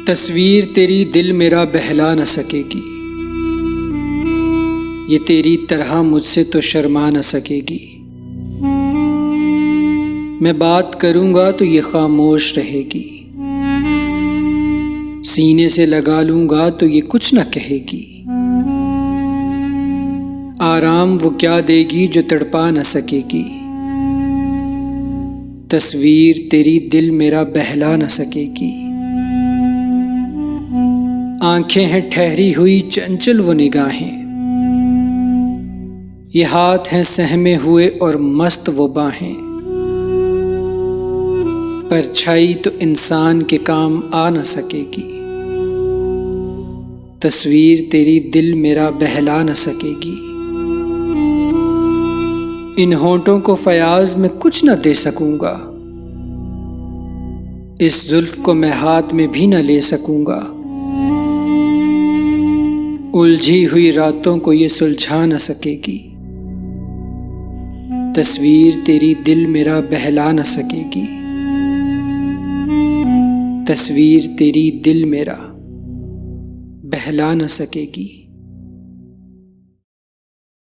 तस्वीर तेरी दिल मेरा बहला न सकेगी, ये तेरी तरह मुझसे तो शर्मा न सकेगी। मैं बात करूंगा तो ये खामोश रहेगी, सीने से लगा लूंगा तो ये कुछ न कहेगी। आराम वो क्या देगी जो तड़पा न सकेगी, तस्वीर तेरी दिल मेरा बहला न सकेगी। आंखें हैं ठहरी हुई चंचल वो निगाहें, ये हाथ हैं सहमे हुए और मस्त वो बाहें। परछाई तो इंसान के काम आ न सकेगी, तस्वीर तेरी दिल मेरा बहला न सकेगी। इन होंठों को फयाज में कुछ न दे सकूंगा, इस जुल्फ को मैं हाथ में भी न ले सकूंगा। उलझी हुई रातों को ये सुलझा न सकेगी, तस्वीर तेरी दिल मेरा बहला न सकेगी। तस्वीर तेरी दिल मेरा बहला न सकेगी।